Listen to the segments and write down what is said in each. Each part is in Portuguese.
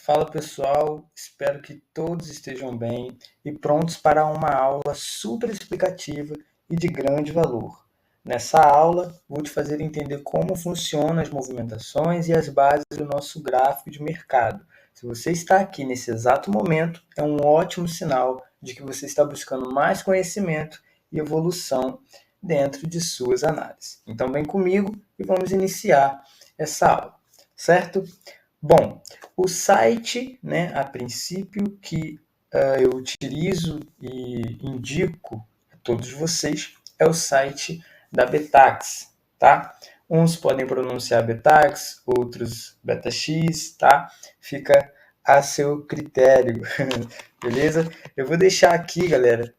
Fala pessoal, espero que todos estejam bem e prontos para uma aula super explicativa e de grande valor. Nessa aula, vou te fazer entender como funcionam as movimentações e as bases do nosso gráfico de mercado. Se você está aqui nesse exato momento, é um ótimo sinal de que você está buscando mais conhecimento e evolução dentro de suas análises. Então, vem comigo e vamos iniciar essa aula, certo? Bom, o site, né, a princípio, que eu utilizo e indico a todos vocês é o site da Betax, tá? Uns podem pronunciar Betax, outros BetaX, tá? Fica a seu critério, beleza? Eu vou deixar aqui, galera,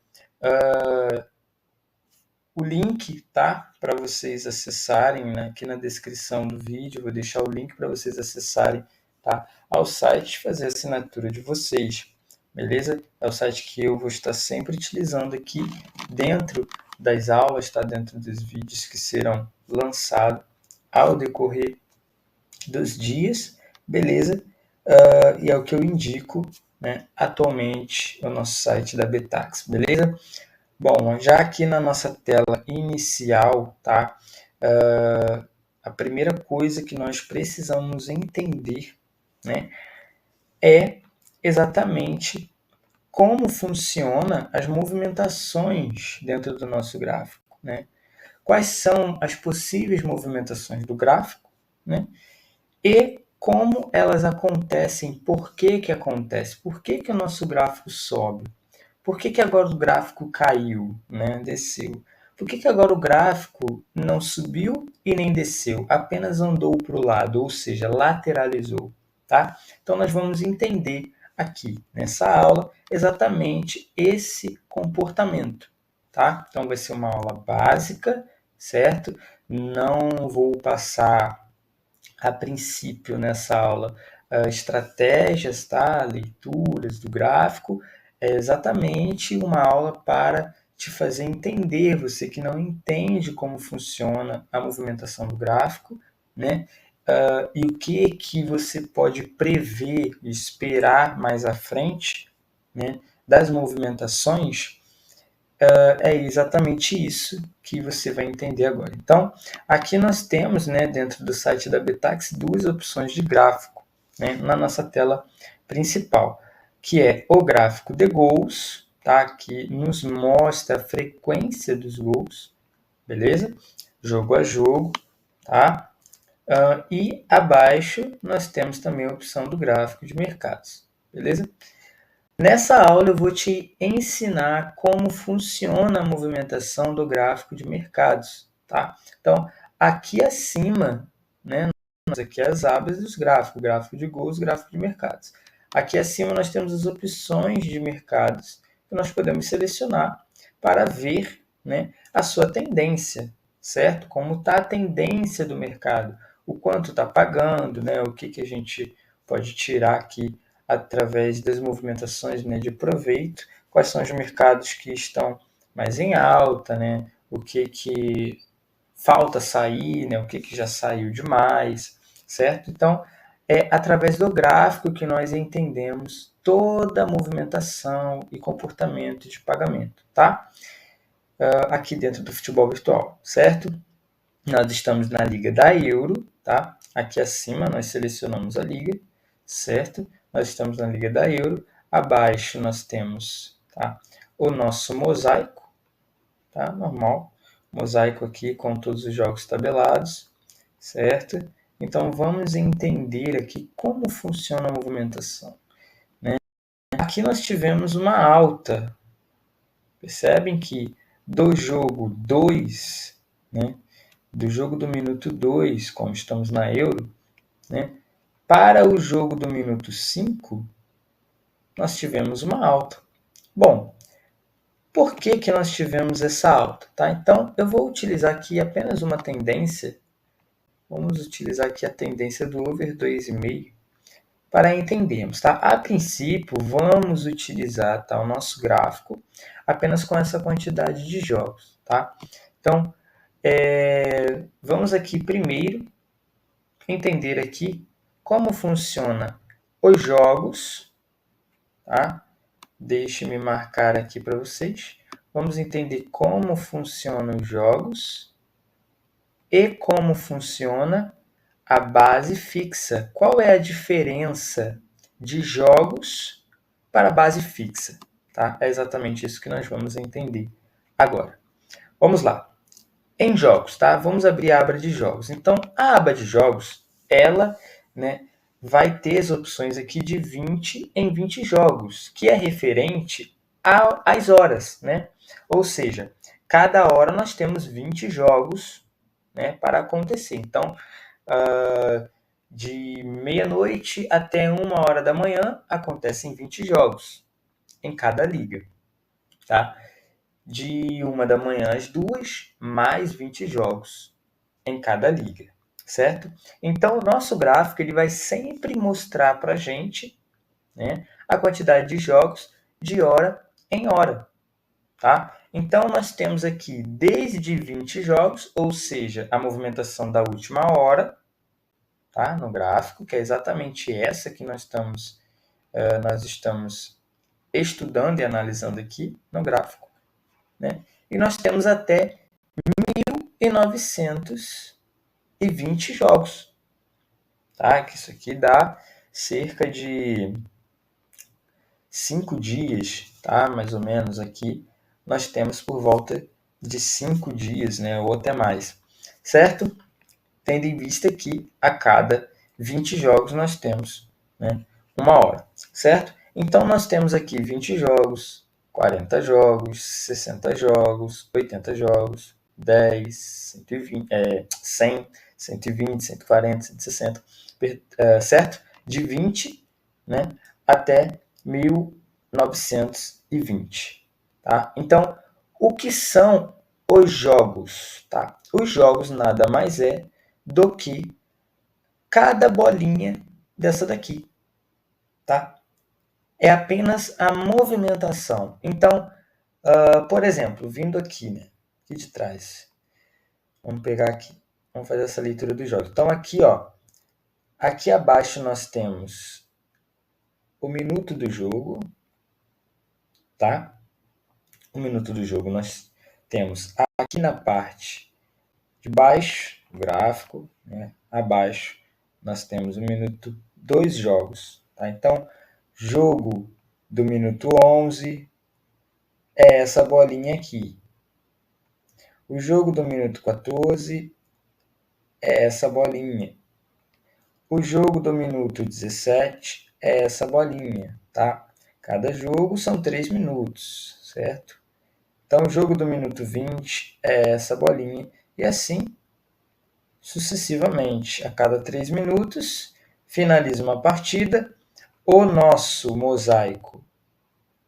o link, tá? Para vocês acessarem, né? Aqui na descrição do vídeo, eu vou deixar o link para vocês acessarem, tá? Ao site, fazer a assinatura de vocês, beleza? É o site que eu vou estar sempre utilizando aqui dentro das aulas, tá? Dentro dos vídeos que serão lançados ao decorrer dos dias, beleza? E é o que eu indico, né? Atualmente, o nosso site da Betax, beleza? Bom, já aqui na nossa tela inicial, tá? A primeira coisa que nós precisamos entender, né, é exatamente como funciona as movimentações dentro do nosso gráfico, né? Quais são as possíveis movimentações do gráfico, né? E como elas acontecem, por que acontece, por que o nosso gráfico sobe, por que agora o gráfico caiu, né? Desceu? Por que agora o gráfico não subiu e nem desceu, apenas andou para o lado, ou seja, lateralizou, tá? Então nós vamos entender aqui nessa aula exatamente esse comportamento, tá? Então vai ser uma aula básica, certo? Não vou passar a princípio nessa aula estratégias, tá? Leituras do gráfico, é exatamente uma aula para te fazer entender, você que não entende como funciona a movimentação do gráfico, né? E o que você pode prever e esperar mais à frente, né? Das movimentações, é exatamente isso que você vai entender agora. Então, aqui nós temos, né, dentro do site da Betax, duas opções de gráfico, né, na nossa tela principal, que é o gráfico de gols, tá, que nos mostra a frequência dos gols, beleza? Jogo a jogo, tá? E abaixo nós temos também a opção do gráfico de mercados, beleza? Nessa aula eu vou te ensinar como funciona a movimentação do gráfico de mercados, tá? Então, aqui acima, né, aqui as abas dos gráficos, gráfico de gols, gráfico de mercados. Aqui acima nós temos as opções de mercados que nós podemos selecionar para ver, né, a sua tendência, certo? Como está a tendência do mercado, o quanto está pagando, né, o que a gente pode tirar aqui através das movimentações, né, de proveito, quais são os mercados que estão mais em alta, né, o que falta sair, né, o que já saiu demais, certo? Então, é através do gráfico que nós entendemos toda a movimentação e comportamento de pagamento, tá? Aqui dentro do futebol virtual, certo? Nós estamos na Liga da Euro, tá? Aqui acima nós selecionamos a liga, certo? Nós estamos na Liga da Euro. Abaixo nós temos, tá, o nosso mosaico, tá? Normal. Mosaico aqui com todos os jogos tabelados, certo? Então vamos entender aqui como funciona a movimentação, né? Aqui nós tivemos uma alta. Percebem que do jogo 2, né? Do jogo do minuto 2, como estamos na Euro, né, para o jogo do minuto 5, nós tivemos uma alta. Bom, por que nós tivemos essa alta? Tá? Então, eu vou utilizar aqui apenas uma tendência. Vamos utilizar aqui a tendência do over 2,5 para entendermos. Tá? A princípio, vamos utilizar, tá, o nosso gráfico apenas com essa quantidade de jogos. Tá? Então, vamos aqui primeiro entender aqui como funciona os jogos, tá? Deixe-me marcar aqui para vocês. Vamos entender como funcionam os jogos e como funciona a base fixa. Qual é a diferença de jogos para base fixa? Tá? É exatamente isso que nós vamos entender agora. Vamos lá. Em jogos, tá? Vamos abrir a aba de jogos. Então, a aba de jogos, ela, né, vai ter as opções aqui de 20 em 20 jogos, que é referente às horas, né? Ou seja, cada hora nós temos 20 jogos, né, para acontecer. Então, de meia-noite até 1 hora da manhã, acontecem 20 jogos em cada liga, tá? De 1 da manhã às 2, mais 20 jogos em cada liga, certo? Então, o nosso gráfico ele vai sempre mostrar para a gente, né, a quantidade de jogos de hora em hora, tá? Então, nós temos aqui desde 20 jogos, ou seja, a movimentação da última hora, tá? No gráfico, que é exatamente essa que nós estamos estudando e analisando aqui no gráfico, né? E nós temos até 1920 jogos, tá? Que isso aqui dá cerca de 5 dias, tá? Mais ou menos aqui nós temos por volta de 5 dias, né? Ou até mais, certo? Tendo em vista que a cada 20 jogos nós temos, né, 1 hora, certo? Então nós temos aqui 20 jogos, 40 jogos, 60 jogos, 80 jogos, 10, 120, 100, 120, 140, 160, certo? De 20, né, até 1920, tá? Então, o que são os jogos, tá? Os jogos nada mais é do que cada bolinha dessa daqui, tá? É apenas a movimentação. Então, por exemplo, vindo aqui, né, aqui de trás, vamos pegar aqui, vamos fazer essa leitura dos jogos. Então, aqui, ó, aqui abaixo nós temos o minuto do jogo, tá? O minuto do jogo nós temos aqui na parte de baixo, o gráfico, né? Abaixo nós temos o minuto dos jogos, tá? Então, jogo do minuto 11 é essa bolinha aqui. O jogo do minuto 14 é essa bolinha. O jogo do minuto 17 é essa bolinha, tá? Cada jogo são 3 minutos, certo? Então, o jogo do minuto 20 é essa bolinha. E assim sucessivamente. A cada 3 minutos, finaliza uma partida. O nosso mosaico,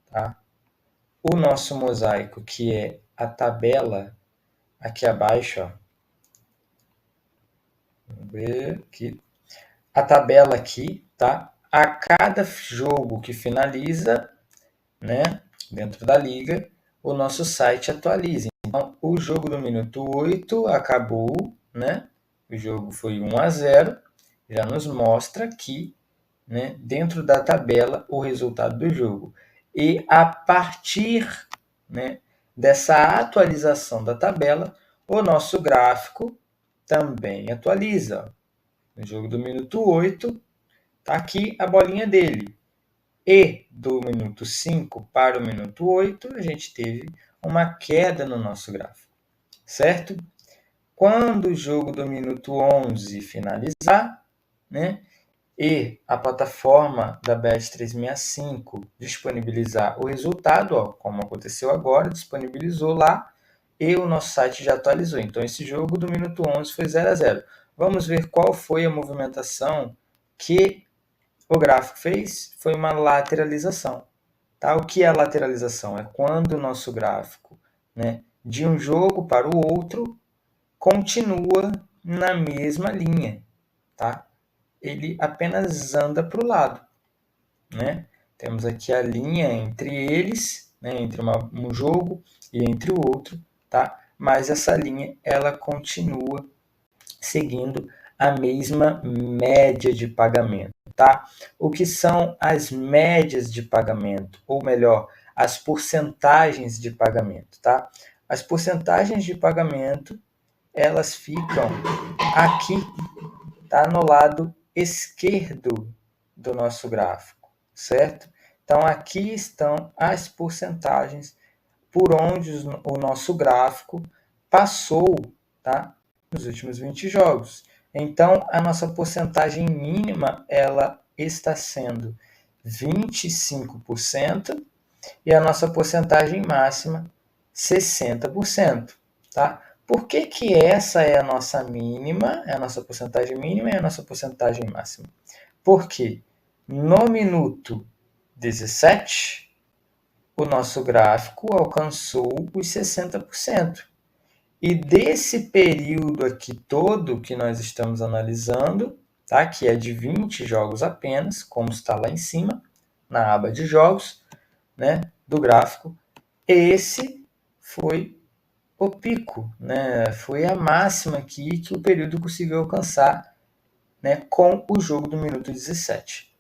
tá? O nosso mosaico, que é a tabela aqui abaixo, ó. Vamos ver aqui. A tabela aqui, tá? A cada jogo que finaliza, né, dentro da liga, o nosso site atualiza. Então, o jogo do minuto 8 acabou, né? O jogo foi 1-0, já nos mostra aqui, né, dentro da tabela, o resultado do jogo. E a partir, né, dessa atualização da tabela, o nosso gráfico também atualiza. No jogo do minuto 8, está aqui a bolinha dele. E do minuto 5 para o minuto 8, a gente teve uma queda no nosso gráfico, certo? Quando o jogo do minuto 11 finalizar, né, e a plataforma da Bet365 disponibilizar o resultado, ó, como aconteceu agora, disponibilizou lá e o nosso site já atualizou. Então, esse jogo do minuto 11 foi 0-0. Vamos ver qual foi a movimentação que o gráfico fez. Foi uma lateralização. Tá? O que é lateralização? É quando o nosso gráfico, né, de um jogo para o outro continua na mesma linha, tá? Ele apenas anda para o lado, né? Temos aqui a linha entre eles, né, entre um jogo e entre o outro, tá? Mas essa linha ela continua seguindo a mesma média de pagamento, tá? O que são as médias de pagamento, ou melhor, as porcentagens de pagamento, tá? As porcentagens de pagamento, elas ficam aqui, tá? No lado esquerdo do nosso gráfico, certo? Então, aqui estão as porcentagens por onde o nosso gráfico passou, tá? Nos últimos 20 jogos. Então, a nossa porcentagem mínima, ela está sendo 25% e a nossa porcentagem máxima 60%, tá? Por que que essa é a nossa mínima, é a nossa porcentagem mínima e a nossa porcentagem máxima? Porque no minuto 17, o nosso gráfico alcançou os 60%. E desse período aqui todo que nós estamos analisando, tá? Que é de 20 jogos apenas, como está lá em cima, na aba de jogos, né, do gráfico, esse foi o pico, né? Foi a máxima aqui que o período conseguiu alcançar, né, com o jogo do minuto 17.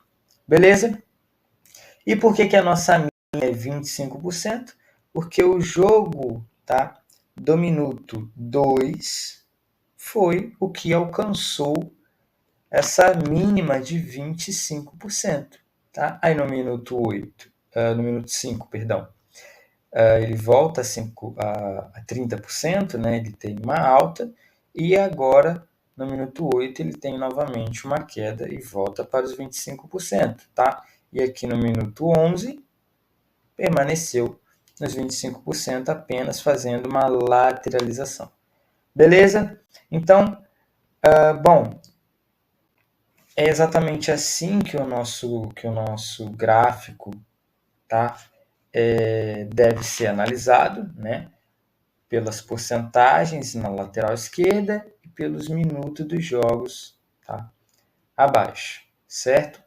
Beleza? E por que que a nossa mínima é 25%? Porque o jogo, tá, do minuto 2 foi o que alcançou essa mínima de 25%. Tá? Aí no minuto 5, perdão, ele volta a 30%, né? Ele tem uma alta, e agora no minuto 8 ele tem novamente uma queda e volta para os 25%. Tá? E aqui no minuto 11 permaneceu nos 25% apenas, fazendo uma lateralização. Beleza? Então, bom, é exatamente assim que o nosso gráfico, tá? Deve ser analisado, né? Pelas porcentagens na lateral esquerda e pelos minutos dos jogos, tá? Abaixo, certo?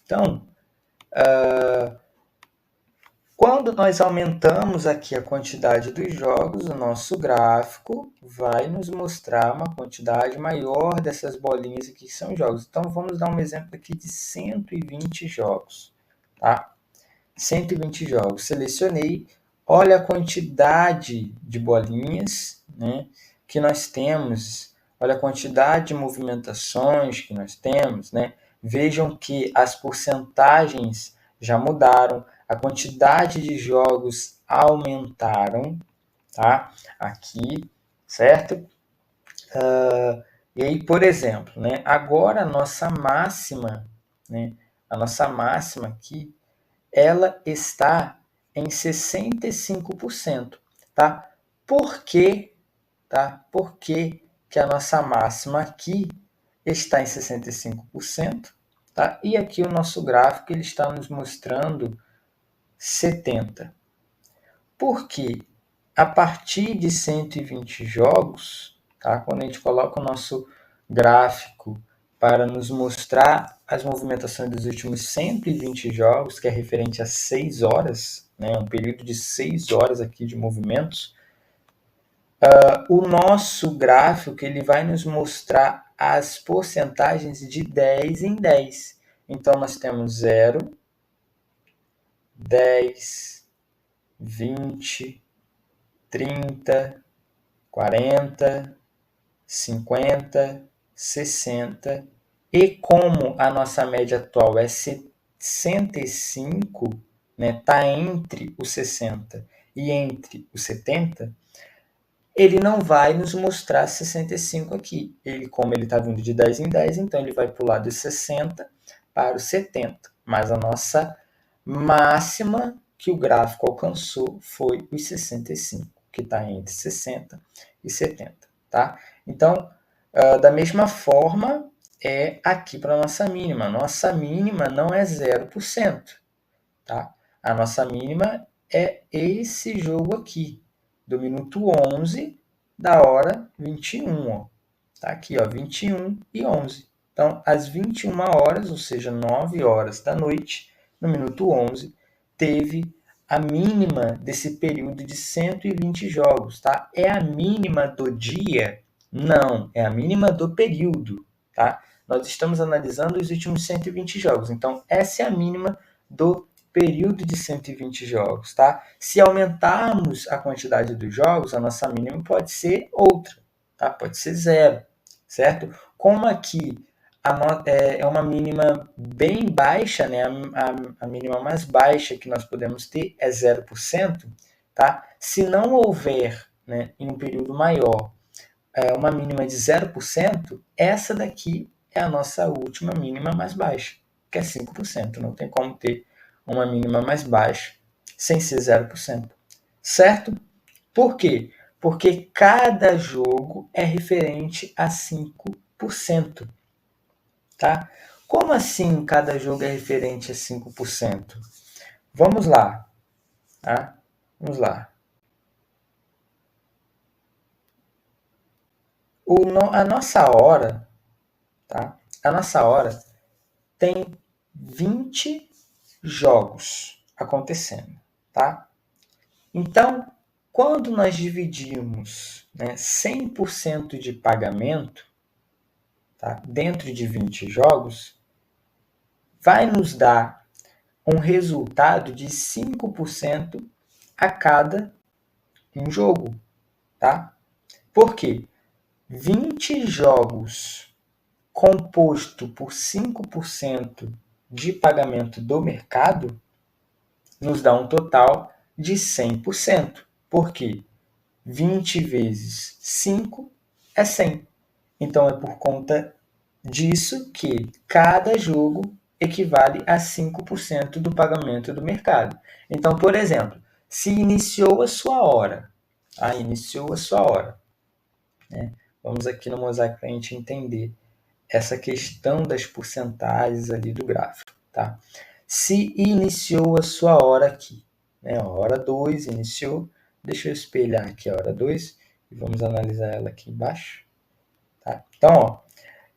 Então, quando nós aumentamos aqui a quantidade dos jogos, o nosso gráfico vai nos mostrar uma quantidade maior dessas bolinhas aqui que são jogos. Então, vamos dar um exemplo aqui de 120 jogos, tá? 120 jogos. Selecionei, olha a quantidade de bolinhas, né, que nós temos, olha a quantidade de movimentações que nós temos, né? Vejam que as porcentagens já mudaram, a quantidade de jogos aumentaram, tá? Aqui, certo? E aí, por exemplo, né? Agora a nossa máxima, né? A nossa máxima aqui, ela está em 65%, tá? Por quê? Tá? Por que que a nossa máxima aqui está em 65%, tá? E aqui o nosso gráfico ele está nos mostrando 70%. Porque a partir de 120 jogos, tá? Quando a gente coloca o nosso gráfico para nos mostrar as movimentações dos últimos 120 jogos, que é referente a 6 horas, né? Um período de 6 horas aqui de movimentos, o nosso gráfico ele vai nos mostrar as porcentagens de 10 em 10. Então, nós temos 0, 10, 20, 30, 40, 50, 60. E como a nossa média atual é 65, né, tá entre os 60 e entre os 70, ele não vai nos mostrar 65 aqui. Como ele está vindo de 10 em 10, então ele vai pular dos 60 para os 70. Mas a nossa máxima que o gráfico alcançou foi os 65, que está entre 60 e 70. Tá? Então, da mesma forma, é aqui para a nossa mínima. Nossa mínima não é 0%. Tá? A nossa mínima é esse jogo aqui, do minuto 11 da hora 21. Ó. Tá aqui, ó, 21 e 11. Então, às 21 horas, ou seja, 9 horas da noite, no minuto 11, teve a mínima desse período de 120 jogos. Tá? É a mínima do dia? Não, é a mínima do período. Tá? nós estamos analisando os últimos 120 jogos. Então, essa é a mínima do período de 120 jogos, tá? Se aumentarmos a quantidade dos jogos, a nossa mínima pode ser outra, tá? Pode ser 0, certo? Como aqui é uma mínima bem baixa, né? A mínima mais baixa que nós podemos ter é 0%, tá? Se não houver, né, em um período maior, uma mínima de 0%, essa daqui é a nossa última mínima mais baixa, que é 5%. Não tem como ter uma mínima mais baixa sem ser 0%. Certo? Por quê? Porque cada jogo é referente a 5%. Tá? Como assim cada jogo é referente a 5%? Vamos lá. Tá? Vamos lá. A nossa hora, tá? A nossa hora tem 20 jogos acontecendo, tá? Então, quando nós dividimos, né, 100% de pagamento, tá, dentro de 20 jogos, vai nos dar um resultado de 5% a cada um jogo, tá? Por quê? 20 jogos composto por 5% de pagamento do mercado nos dá um total de 100%. Por quê? 20 vezes 5 é 100. Então, é por conta disso que cada jogo equivale a 5% do pagamento do mercado. Então, por exemplo, se iniciou a sua hora, iniciou a sua hora, né? Vamos aqui no mosaico para a gente entender essa questão das porcentagens ali do gráfico, tá? Se iniciou a sua hora aqui, né? A hora 2 iniciou, deixa eu espelhar aqui a hora 2 e vamos analisar ela aqui embaixo, tá? Então, ó,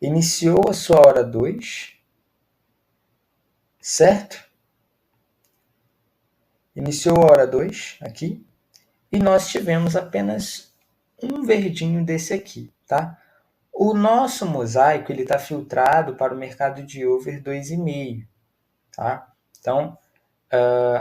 iniciou a sua hora 2, certo? Iniciou a hora 2 aqui e nós tivemos apenas um verdinho desse aqui, tá? O nosso mosaico ele está filtrado para o mercado de over 2,5, tá? Então,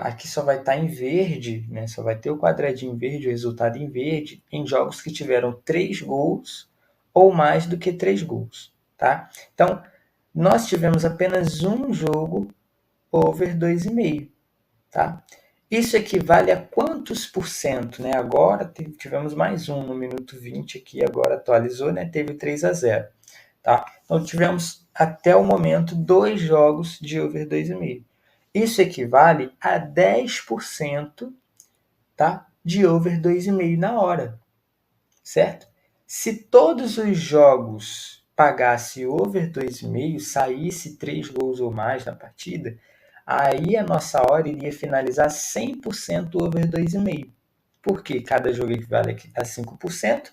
aqui só vai estar em verde, né? Só vai ter o quadradinho verde, o resultado em verde, em jogos que tiveram 3 gols ou mais do que 3 gols, tá? Então, nós tivemos apenas um jogo over 2,5, tá? Isso equivale a quantos por cento, né? Agora tivemos mais um no minuto 20 aqui, agora atualizou, né? Teve 3-0, tá? Então tivemos até o momento 2 jogos de over 2,5. Isso equivale a 10%, tá? De over 2,5 na hora, certo? Se todos os jogos pagasse over 2,5, saísse 3 gols ou mais na partida, aí a nossa hora iria finalizar 100% over 2,5. Porque cada jogo equivale a 5%,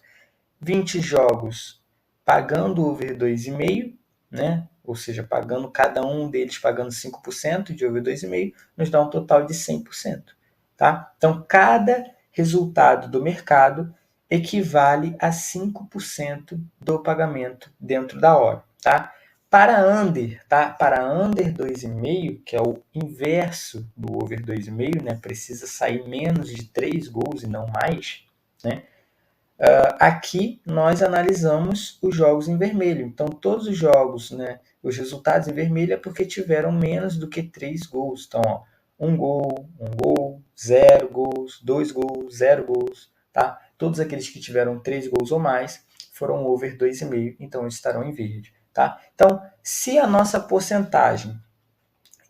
20 jogos pagando over 2,5, né? Ou seja, pagando cada um deles pagando 5% de over 2,5, nos dá um total de 100%. Tá? Então, cada resultado do mercado equivale a 5% do pagamento dentro da hora. Tá? Para under, tá? Para under 2,5, que é o inverso do over 2,5, né? Precisa sair menos de 3 gols e não mais, né? Aqui nós analisamos os jogos em vermelho. Então, todos os jogos, né, os resultados em vermelho é porque tiveram menos do que 3 gols. Então, ó, 1 gol, 0 gols, 2 gols, 0 gols. Tá? Todos aqueles que tiveram 3 gols ou mais foram over 2,5, então estarão em verde. Tá? Então, se a nossa porcentagem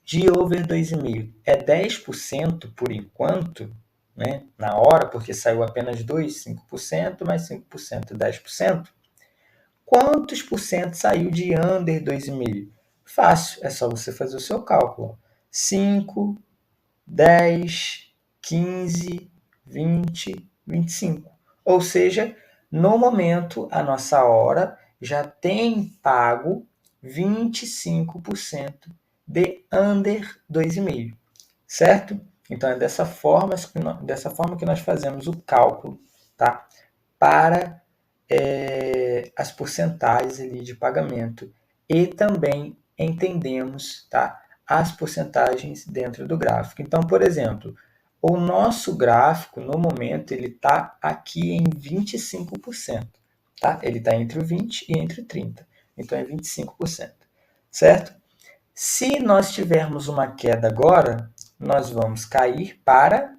de over 2,5 é 10% por enquanto, né, na hora, porque saiu apenas 2, 5%, mais 5%, 10%. Quantos por cento saiu de under 2,5? Fácil, é só você fazer o seu cálculo. 5, 10, 15, 20, 25. Ou seja, no momento, a nossa hora já tem pago 25% de under 2,5, certo? Então, é dessa forma que nós fazemos o cálculo, tá? Para as porcentagens ali de pagamento e também entendemos, tá, as porcentagens dentro do gráfico. Então, por exemplo, o nosso gráfico, no momento, ele está aqui em 25%. Tá? Ele está entre o 20% e entre o 30%. Então, é 25%. Certo? Se nós tivermos uma queda agora, nós vamos cair para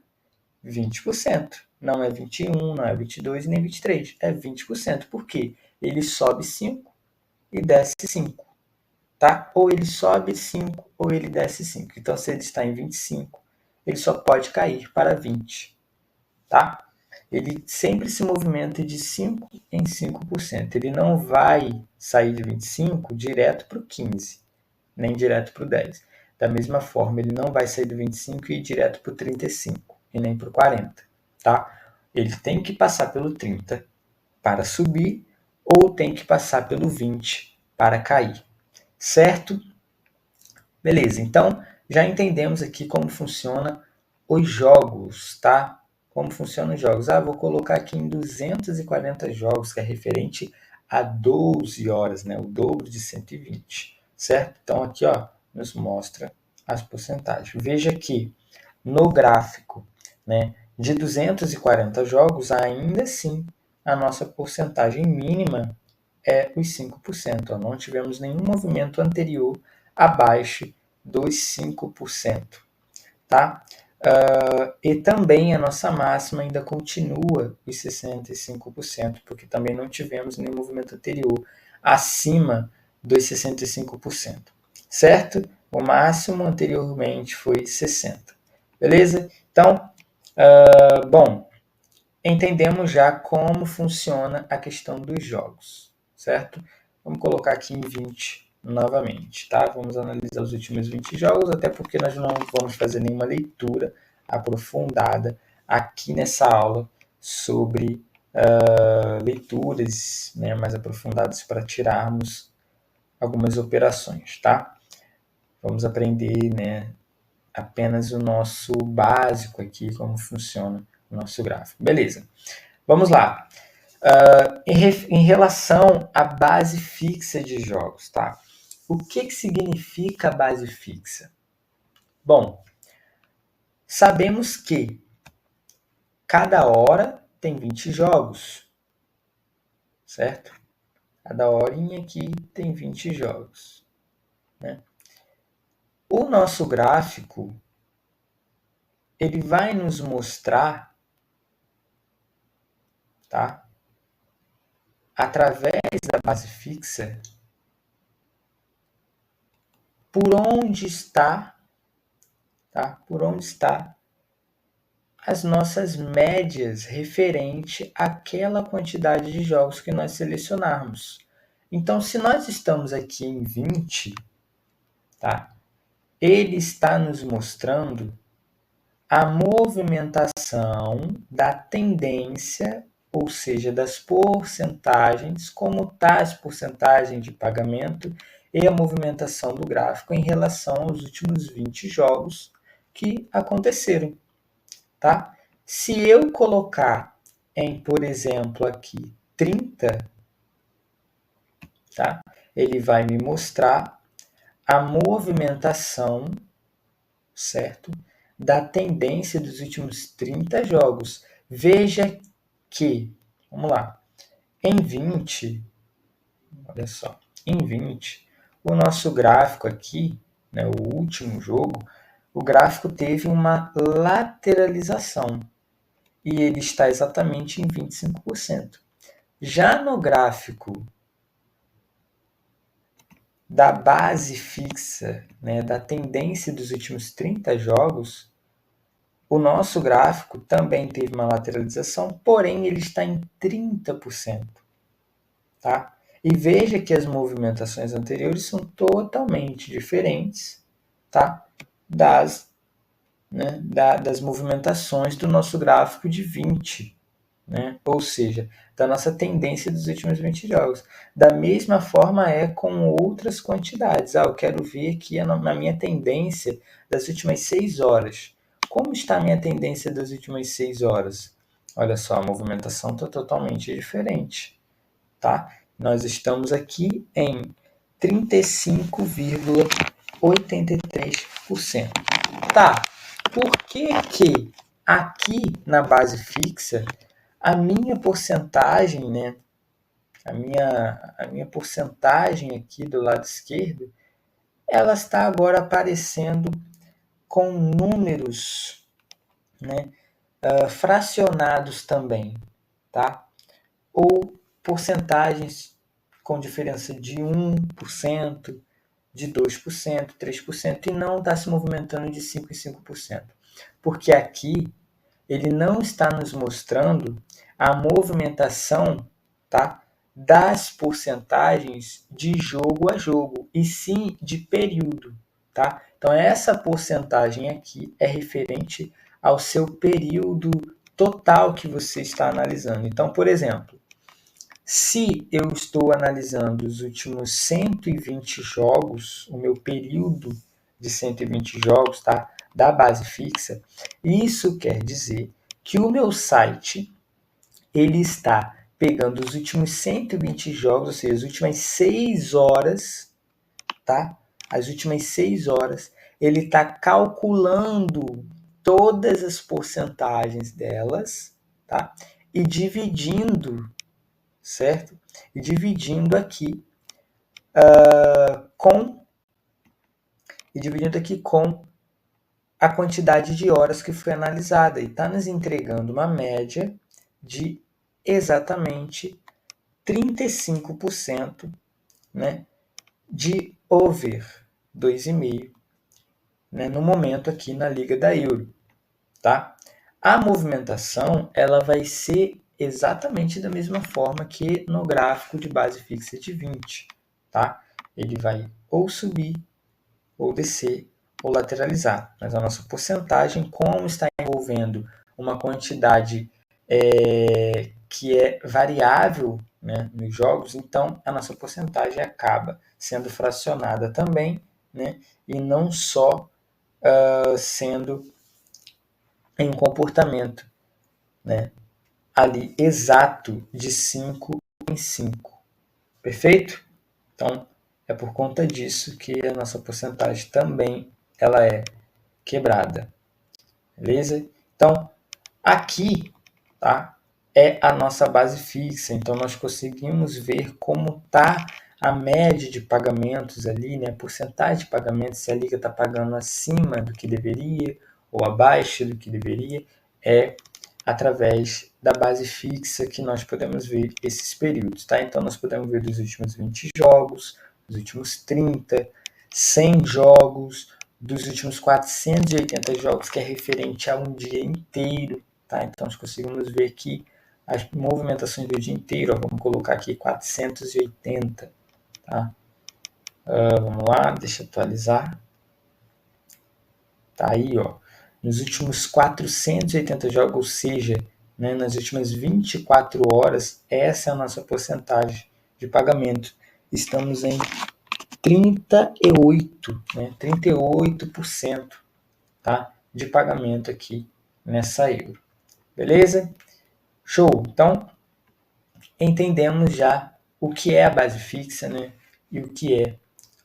20%. Não é 21%, não é 22% nem 23%. É 20%. Por quê? Ele sobe 5% e desce 5%. Tá? Ou ele sobe 5 ou ele desce 5. Então, se ele está em 25, ele só pode cair para 20. Tá? Ele sempre se movimenta de 5 em 5%. Ele não vai sair de 25 direto para o 15, nem direto para o 10. Da mesma forma, ele não vai sair do 25 e ir direto para o 35 e nem para o 40. Tá? Ele tem que passar pelo 30 para subir ou tem que passar pelo 20 para cair. Certo? Beleza, então já entendemos aqui como funciona os jogos, tá? Como funcionam os jogos. Vou colocar aqui em 240 jogos, que é referente a 12 horas, né? O dobro de 120, certo? Então aqui, ó, nos mostra as porcentagens. Veja que no gráfico, né, de 240 jogos, ainda assim, a nossa porcentagem mínima é os 5%. Ó. Não tivemos nenhum movimento anterior abaixo dos 5%. Tá? E também a nossa máxima ainda continua os 65%, porque também não tivemos nenhum movimento anterior acima dos 65%. Certo? O máximo anteriormente foi 60%. Beleza? Então, bom, entendemos já como funciona a questão dos jogos, certo? Vamos colocar aqui em 20 novamente, tá? Vamos analisar os últimos 20 jogos, até porque nós não vamos fazer nenhuma leitura aprofundada aqui nessa aula sobre leituras, né, mais aprofundadas para tirarmos algumas operações, tá? Vamos aprender, né, apenas o nosso básico aqui, como funciona o nosso gráfico. Beleza. Vamos lá. Em relação à base fixa de jogos, tá? O que significa base fixa? Bom, sabemos que cada hora tem 20 jogos, certo? Cada horinha aqui tem 20 jogos. Né? O nosso gráfico, ele vai nos mostrar, tá? Através da base fixa, por onde está, tá? Por onde está as nossas médias referente àquela quantidade de jogos que nós selecionarmos. Então, se nós estamos aqui em 20, tá? Ele está nos mostrando a movimentação da tendência, ou seja, das porcentagens, como está as porcentagens de pagamento e a movimentação do gráfico em relação aos últimos 20 jogos que aconteceram. Tá? Se eu colocar em, por exemplo, aqui 30, tá? Ele vai me mostrar a movimentação, certo? Da tendência dos últimos 30 jogos. Veja que, vamos lá, em 20, olha só, em 20, o nosso gráfico aqui, né, o último jogo, o gráfico teve uma lateralização e ele está exatamente em 25%. Já no gráfico da base fixa, né, da tendência dos últimos 30 jogos, o nosso gráfico também teve uma lateralização, porém ele está em 30%. Tá? E veja que as movimentações anteriores são totalmente diferentes, tá? das movimentações do nosso gráfico de 20, né? Ou seja, da nossa tendência dos últimos 20 jogos. Da mesma forma é com outras quantidades. Eu quero ver aqui na minha tendência das últimas 6 horas. Como está a minha tendência das últimas 6 horas? Olha só, a movimentação está totalmente diferente. Tá? Nós estamos aqui em 35,83%. Tá, por que aqui na base fixa a minha porcentagem, né? A minha porcentagem aqui do lado esquerdo, ela está agora aparecendo com números, né, fracionados também, tá? Ou porcentagens com diferença de 1%, de 2%, 3%, e não está se movimentando de 5% em 5%. Porque aqui ele não está nos mostrando a movimentação, tá, das porcentagens de jogo a jogo, e sim de período. Tá? Então, essa porcentagem aqui é referente ao seu período total que você está analisando. Então, por exemplo, se eu estou analisando os últimos 120 jogos, o meu período de 120 jogos, tá, da base fixa, isso quer dizer que o meu site ele está pegando os últimos 120 jogos, ou seja, as últimas 6 horas, tá? As últimas 6 horas, ele está calculando todas as porcentagens delas, tá? E dividindo, certo? E dividindo aqui com a quantidade de horas que foi analisada, e está nos entregando uma média de exatamente 35%, né, de over 2,5%, né, no momento aqui na Liga da Euro. Tá? A movimentação ela vai ser exatamente da mesma forma que no gráfico de base fixa de 20. Tá? Ele vai ou subir, ou descer, ou lateralizar. Mas a nossa porcentagem, como está envolvendo uma quantidade que é variável, né, nos jogos, então a nossa porcentagem acaba sendo fracionada também, né, e não só sendo em um comportamento, né, ali exato de 5 em 5. Perfeito? Então, é por conta disso que a nossa porcentagem também ela é quebrada. Beleza? Então, aqui, tá, é a nossa base fixa. Então, nós conseguimos ver como está a média de pagamentos ali, né? A porcentagem de pagamentos, se a liga está pagando acima do que deveria ou abaixo do que deveria, é através da base fixa que nós podemos ver esses períodos, tá? Então, nós podemos ver dos últimos 20 jogos, dos últimos 30, 100 jogos, dos últimos 480 jogos, que é referente a um dia inteiro, tá? Então, nós conseguimos ver aqui as movimentações do dia inteiro, ó, vamos colocar aqui 480, tá? Vamos lá, deixa eu atualizar. Tá aí, ó. Nos últimos 480 jogos, ou seja, né, nas últimas 24 horas, essa é a nossa porcentagem de pagamento. Estamos em 38%, né, 38%, tá, de pagamento aqui nessa euro. Beleza? Show! Então, entendemos já o que é a base fixa, né, e o que é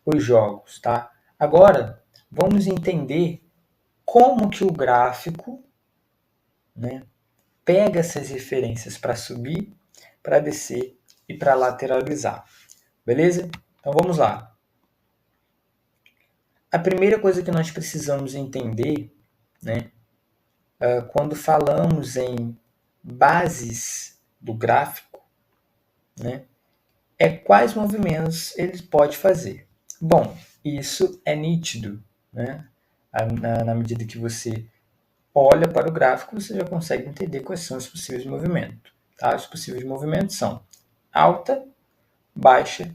os jogos. Tá? Agora, vamos entender como que o gráfico, né, pega essas referências para subir, para descer e para lateralizar. Beleza? Então vamos lá. A primeira coisa que nós precisamos entender, né, quando falamos em bases do gráfico, né, é quais movimentos ele pode fazer. Bom, isso é nítido, né? Na medida que você olha para o gráfico, você já consegue entender quais são os possíveis movimentos. Tá? Os possíveis movimentos são alta, baixa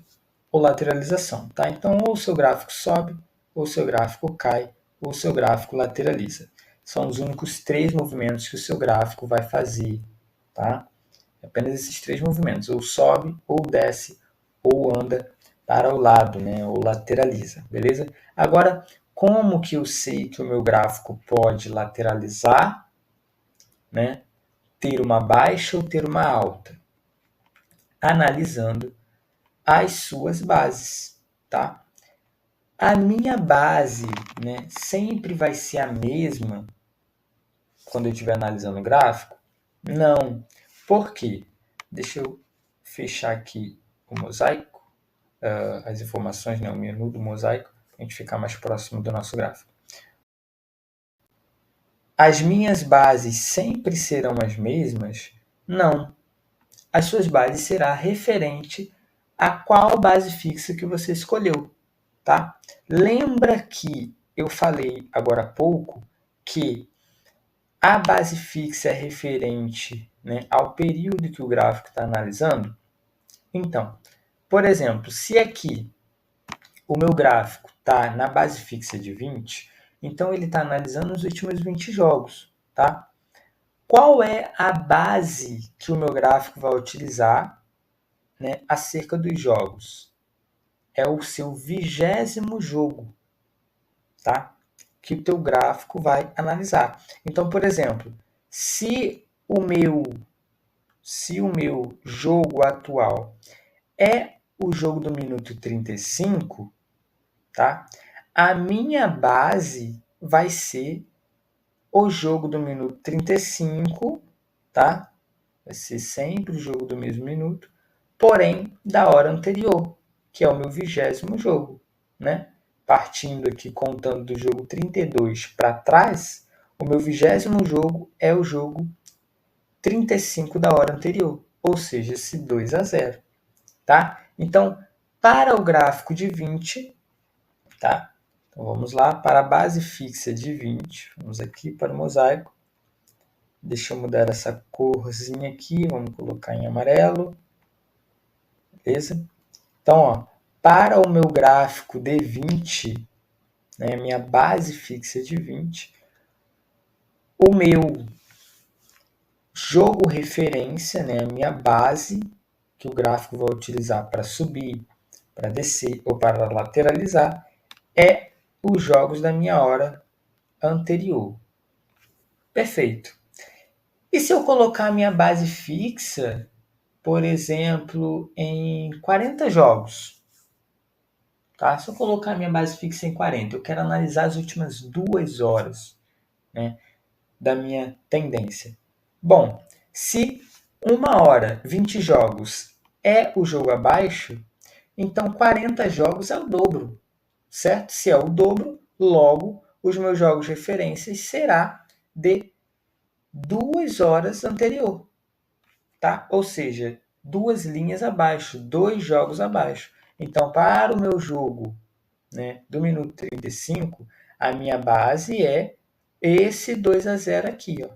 ou lateralização. Tá? Então, ou o seu gráfico sobe, ou o seu gráfico cai, ou o seu gráfico lateraliza. São os únicos 3 movimentos que o seu gráfico vai fazer. Tá? Apenas esses 3 movimentos, ou sobe, ou desce, ou anda para o lado, né? Ou lateraliza. Beleza? Agora, como que eu sei que o meu gráfico pode lateralizar, né, ter uma baixa ou ter uma alta? Analisando as suas bases. tá? A minha base, né, sempre vai ser a mesma quando eu estiver analisando o gráfico? Não. Por quê? Deixa eu fechar aqui o mosaico, as informações, né, o menu do mosaico, para a gente ficar mais próximo do nosso gráfico. As minhas bases sempre serão as mesmas? Não. As suas bases será referente a qual base fixa que você escolheu, tá? Lembra que eu falei agora há pouco que a base fixa é referente, né, ao período que o gráfico está analisando? Então, por exemplo, se aqui o meu gráfico está na base fixa de 20, então ele está analisando os últimos 20 jogos, tá? Qual é a base que o meu gráfico vai utilizar, né, acerca dos jogos? É o seu 20º jogo, tá? Que o teu gráfico vai analisar. Então, por exemplo, se o meu jogo atual é o jogo do minuto 35, tá? A minha base vai ser o jogo do minuto 35, tá? Vai ser sempre o jogo do mesmo minuto, porém da hora anterior, que é o meu 20º jogo, né? Partindo aqui, contando do jogo 32 para trás, o meu 20º jogo é o jogo 35 da hora anterior, ou seja, esse 2-0, tá? Então, para o gráfico de 20, tá? Então, vamos lá, para a base fixa de 20, vamos aqui para o mosaico. Deixa eu mudar essa corzinha aqui, vamos colocar em amarelo. Beleza? Então, ó, para o meu gráfico de 20, né, minha base fixa de 20, o meu jogo referência, né, a minha base que o gráfico vai utilizar para subir, para descer ou para lateralizar, é os jogos da minha hora anterior. Perfeito. E se eu colocar a minha base fixa, por exemplo, em 40 jogos? Tá? Se eu colocar a minha base fixa em 40, eu quero analisar as últimas 2 horas, né, da minha tendência. Bom, se 1 hora, 20 jogos é o jogo abaixo, então 40 jogos é o dobro, certo? Se é o dobro, logo os meus jogos referências será de 2 horas anterior, tá? Ou seja, 2 linhas abaixo, 2 jogos abaixo. Então, para o meu jogo, né, do minuto 35, a minha base é esse 2-0 aqui, ó.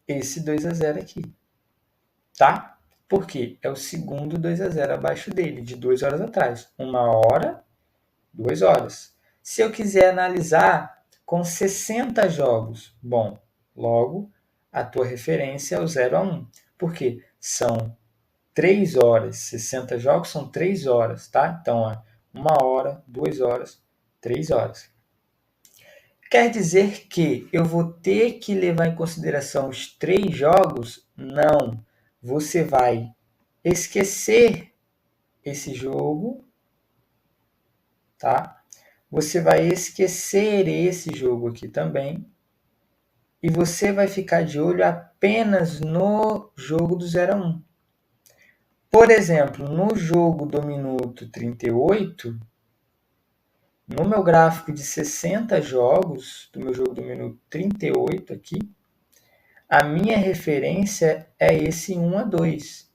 Esse 2-0 aqui, tá? Porque é o segundo 2-0 abaixo dele, de 2 horas atrás. 1 hora, 2 horas. Se eu quiser analisar com 60 jogos, bom, logo a tua referência é o 0-1. Por quê? São 3 horas. 60 jogos são 3 horas, tá? Então, ó, 1 hora, 2 horas, 3 horas. Quer dizer que eu vou ter que levar em consideração os 3 jogos? Não. Você vai esquecer esse jogo, tá? Você vai esquecer esse jogo aqui também. E você vai ficar de olho apenas no jogo do 0-1. Por exemplo, no jogo do minuto 38, no meu gráfico de 60 jogos, do meu jogo do minuto 38 aqui, a minha referência é esse 1-2.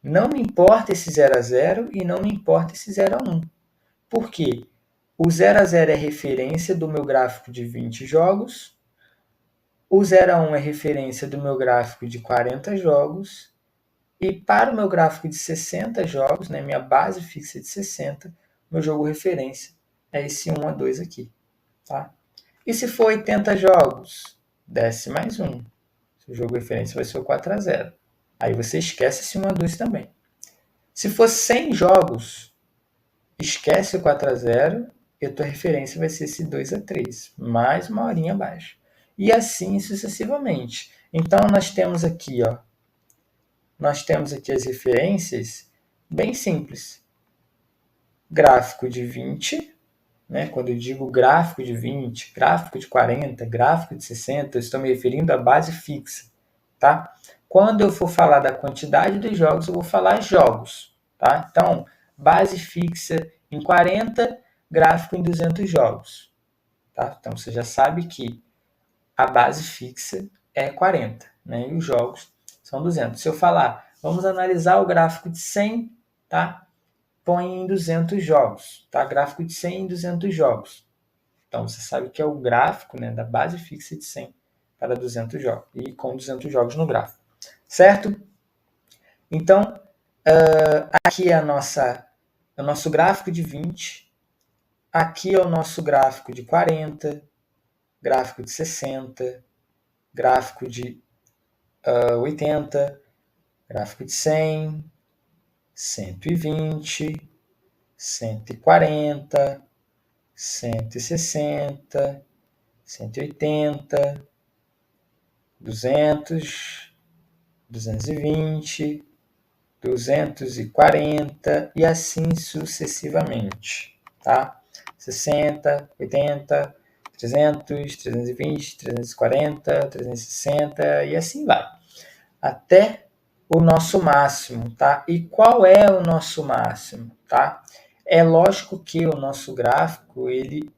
Não me importa esse 0-0 e não me importa esse 0-1. Por quê? O 0-0 é referência do meu gráfico de 20 jogos, o 0-1 é referência do meu gráfico de 40 jogos, e para o meu gráfico de 60 jogos, né, minha base fixa de 60, meu jogo referência é esse 1-2 aqui. Tá? E se for 80 jogos, desce mais um. O jogo referência vai ser o 4-0. Aí você esquece esse 1-2 também. Se for 100 jogos, esquece o 4-0 e a tua referência vai ser esse 2-3, mais uma horinha abaixo. E assim sucessivamente. Então nós temos aqui, ó, nós temos aqui as referências bem simples. gráfico de 20, né? Quando eu digo gráfico de 20, gráfico de 40, gráfico de 60, eu estou me referindo à base fixa, tá? Quando eu for falar da quantidade dos jogos, eu vou falar jogos, tá? Então, base fixa em 40, gráfico em 200 jogos, tá? Então, você já sabe que a base fixa é 40, né? E os jogos são 200. Se eu falar, vamos analisar o gráfico de 100, tá? Põe em 200 jogos, tá? Gráfico de 100 em 200 jogos. Então, você sabe que é o gráfico, né, da base fixa de 100 para 200 jogos. E com 200 jogos no gráfico. Certo? Então, aqui é o nosso gráfico de 20. Aqui é o nosso gráfico de 40. Gráfico de 60. Gráfico de 80. Gráfico de 100. 120. 140. 160, 180, 200, 220, 240 e assim sucessivamente, tá? 60, 80, 300, 320, 340, 360 e assim vai. Até o nosso máximo, tá? E qual é o nosso máximo, tá? É lógico que o nosso gráfico, ele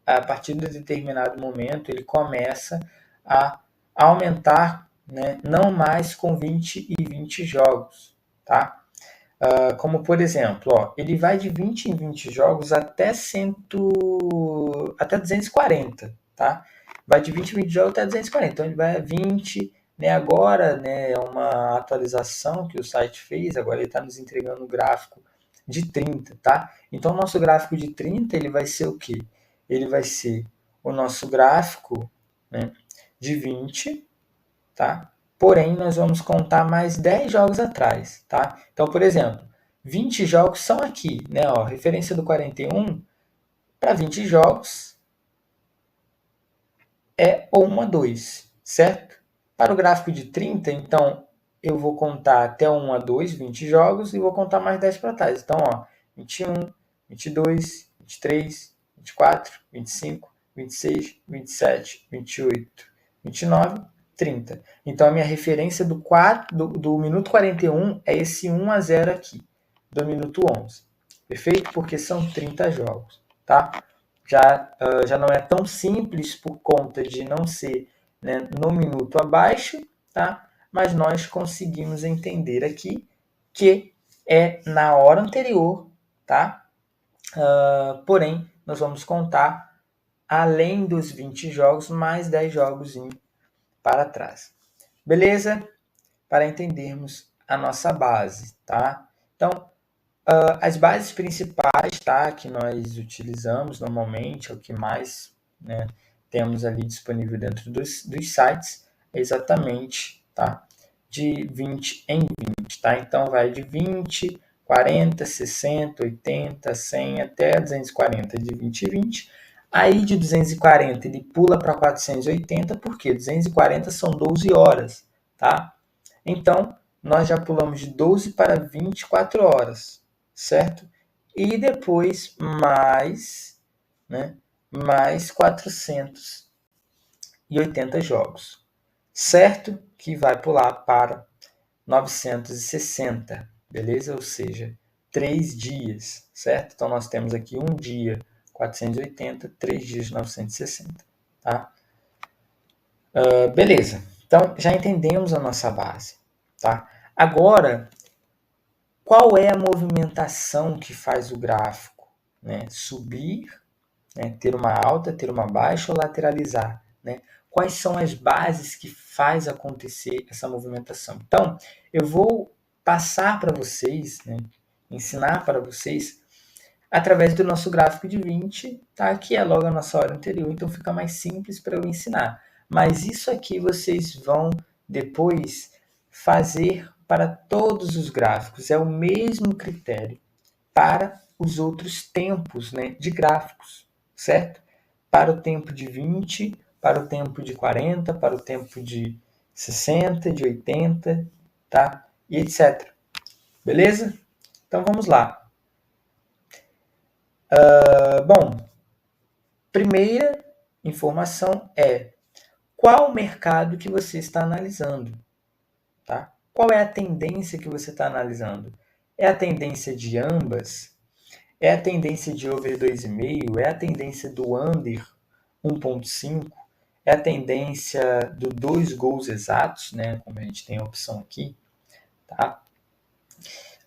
a partir de determinado momento, ele começa a aumentar, né, não mais com 20 e 20 jogos, tá? Como, por exemplo, ó, ele vai de 20 em 20 jogos até 240, tá? Vai de 20 em 20 jogos até 240, então ele vai a 20, né? Agora, né, é uma atualização que o site fez, agora ele está nos entregando um gráfico de 30, tá? Então, o nosso gráfico de 30, ele vai ser o quê? Ele vai ser o nosso gráfico, né, de 20, tá? Porém, nós vamos contar mais 10 jogos atrás, tá? Então, por exemplo, 20 jogos são aqui, né? Ó, referência do 41 para 20 jogos é o 1 a 2, certo? Para o gráfico de 30, então, eu vou contar até o 1 a 2, 20 jogos, e vou contar mais 10 para trás. Então, ó, 21, 22, 23, 24, 25, 26, 27, 28, 29, 30. Então, a minha referência do minuto 41 é esse 1 a 0 aqui, do minuto 11. Perfeito? Porque são 30 jogos, tá? Já não é tão simples por conta de não ser, né, no minuto abaixo, tá? Mas nós conseguimos entender aqui que é na hora anterior, tá? Porém, nós vamos contar além dos 20 jogos, mais 10 jogos para trás. Beleza? Para entendermos a nossa base, tá? Então, as bases principais, tá, que nós utilizamos normalmente, é o que mais, né, temos ali disponível dentro dos sites, é exatamente, tá, de 20 em 20, tá? Então vai de 20, 40, 60, 80, 100 até 240 de 20 em 20. Aí de 240 ele pula para 480, porque 240 são 12 horas, tá? Então, nós já pulamos de 12 para 24 horas, certo? E depois mais, né, mais 480 jogos, certo? Que vai pular para 960, beleza? Ou seja, 3 dias, certo? Então, nós temos aqui um dia 480, 3 dias 960, tá? Beleza. Então, já entendemos a nossa base, tá? Agora, qual é a movimentação que faz o gráfico, né? Subir, né? Ter uma alta, ter uma baixa ou lateralizar, né? Quais são as bases que faz acontecer essa movimentação? Então, eu vou passar para vocês, né? Ensinar para vocês através do nosso gráfico de 20, tá? Que é logo a nossa hora anterior, então fica mais simples para eu ensinar. Mas isso aqui vocês vão depois fazer para todos os gráficos, é o mesmo critério para os outros tempos, né, de gráficos, certo? Para o tempo de 20, para o tempo de 40, para o tempo de 60, de 80, tá? E etc. Beleza? Então vamos lá. Bom, primeira informação é qual o mercado que você está analisando, tá? Qual é a tendência que você está analisando? É a tendência de ambas? É a tendência de over 2,5? É a tendência do under 1,5? É a tendência do 2 gols exatos, né? Como a gente tem a opção aqui, tá?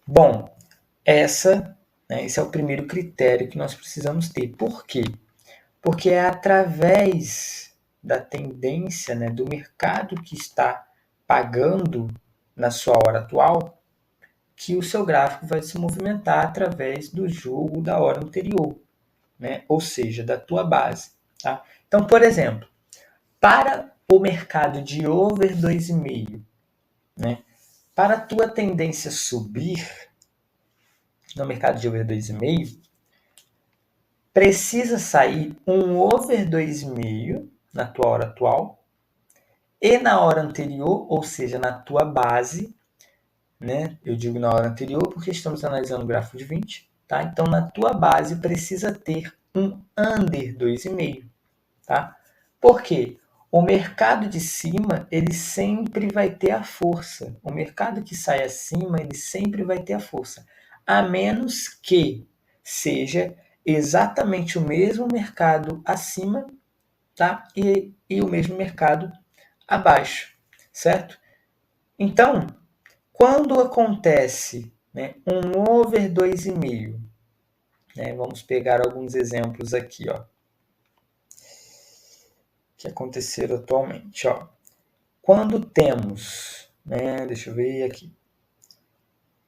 Bom, esse é o primeiro critério que nós precisamos ter. Por quê? Porque é através da tendência, né, do mercado que está pagando na sua hora atual que o seu gráfico vai se movimentar através do jogo da hora anterior, né? Ou seja, da tua base. Tá? Então, por exemplo, para o mercado de over 2,5, né, para a tua tendência subir no mercado de over 2,5, precisa sair um over 2,5 na tua hora atual e na hora anterior, ou seja, na tua base, né? Eu digo na hora anterior porque estamos analisando o gráfico de 20, tá? Então, na tua base precisa ter um under 2,5, tá? Por quê? O mercado de cima, ele sempre vai ter a força. O mercado que sai acima, ele sempre vai ter a força. A menos que seja exatamente o mesmo mercado acima, tá? E o mesmo mercado abaixo, certo? Então, quando acontece, né, um over 2,5, né, vamos pegar alguns exemplos aqui, ó, que aconteceram atualmente. Ó. Quando temos, né, deixa eu ver aqui,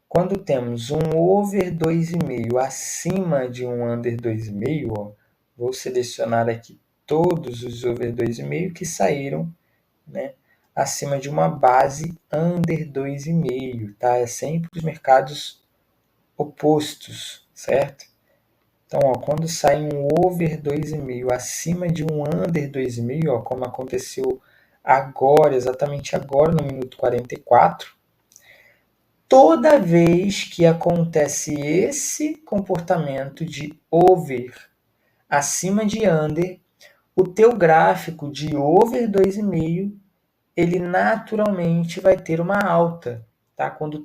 quando temos um over 2,5 acima de um under 2,5, ó, vou selecionar aqui todos os over 2,5 que saíram, né, acima de uma base under 2,5, tá? É sempre os mercados opostos, certo? Então, ó, quando sai um over 2,5 acima de um under 2,5, ó, como aconteceu agora, exatamente agora, no minuto 44, toda vez que acontece esse comportamento de over acima de under, o teu gráfico de over 2,5, ele naturalmente vai ter uma alta, tá? Quando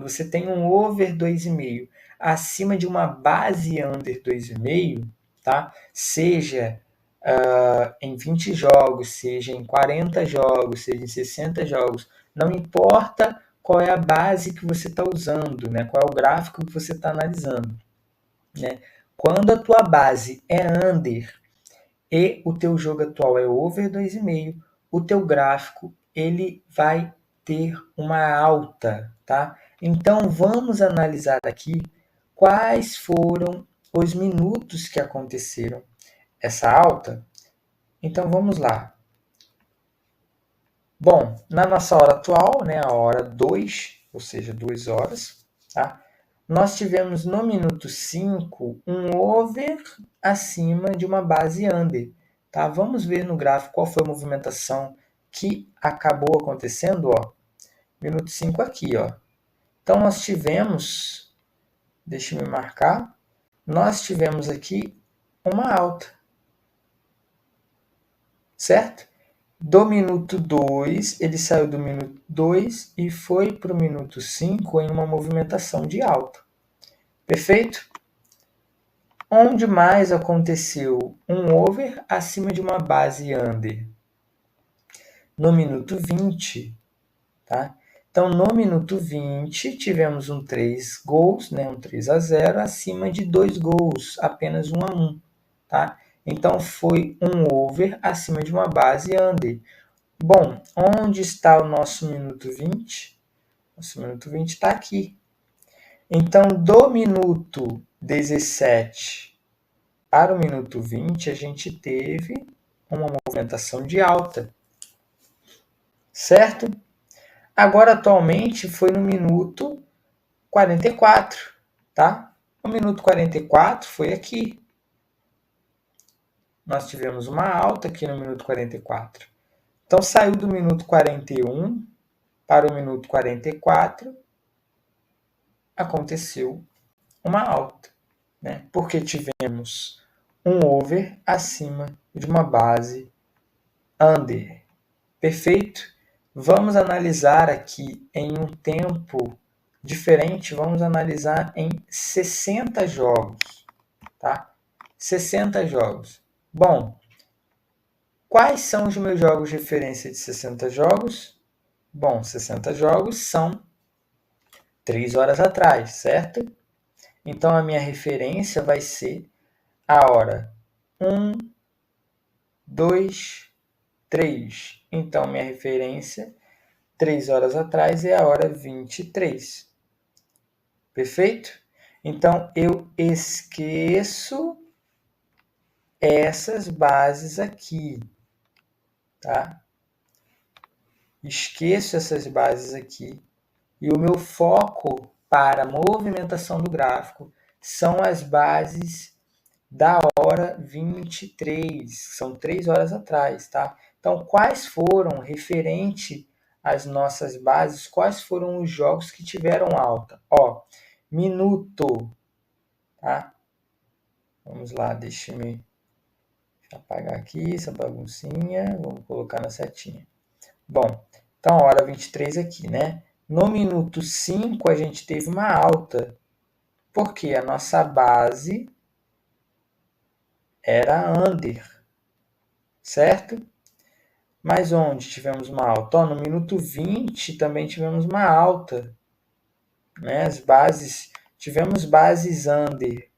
você tem um over 2,5 acima de uma base under 2,5, tá? Seja em 20 jogos, seja em 40 jogos, seja em 60 jogos, não importa qual é a base que você está usando, né? Qual é o gráfico que você está analisando, né? Quando a tua base é under e o teu jogo atual é over 2,5, o teu gráfico ele vai ter uma alta, tá? Então vamos analisar aqui quais foram os minutos que aconteceram essa alta. Então vamos lá. Bom, na nossa hora atual, né, a hora 2, ou seja, 2 horas, tá? Nós tivemos no minuto 5 um over acima de uma base under. Tá? Vamos ver no gráfico qual foi a movimentação que acabou acontecendo. Ó. Minuto 5 aqui. Ó. Então, nós tivemos, deixa eu me marcar, nós tivemos aqui uma alta. Certo? Do minuto 2, ele saiu do minuto 2 e foi para o minuto 5 em uma movimentação de alta. Perfeito? Onde mais aconteceu um over acima de uma base under? No minuto 20, tá? Então, no minuto 20, tivemos um 3 gols, né? Um 3-0, acima de 2 gols, apenas 1-1, tá? Então, foi um over acima de uma base under. Bom, onde está o nosso minuto 20? Nosso minuto 20 está aqui. Então, do minuto 17 para o minuto 20, a gente teve uma movimentação de alta, certo? Agora, atualmente, foi no minuto 44, tá? O minuto 44 foi aqui. Nós tivemos uma alta aqui no minuto 44. Então, saiu do minuto 41 para o minuto 44, aconteceu uma alta, né? Porque tivemos um over acima de uma base under. Perfeito? Vamos analisar aqui em um tempo diferente, vamos analisar em 60 jogos, tá? 60 jogos. Bom, quais são os meus jogos de referência de 60 jogos? Bom, 60 jogos são 3 horas atrás, certo? Então, a minha referência vai ser a hora 1, 2, 3. Então, minha referência 3 horas atrás é a hora 23. Perfeito? Então, eu esqueço essas bases aqui, tá? Esqueço essas bases aqui. E o meu foco para a movimentação do gráfico são as bases da hora 23, são 3 horas atrás, tá? Então, quais foram, referente às nossas bases, quais foram os jogos que tiveram alta? Ó, minuto, tá? Vamos lá, deixa-me apagar aqui essa baguncinha, vamos colocar na setinha. Bom, então, hora 23 aqui, né? No minuto 5, a gente teve uma alta, porque a nossa base era under, certo? Mas onde tivemos uma alta? Ó, no minuto 20 também tivemos uma alta, né? As bases, tivemos bases under,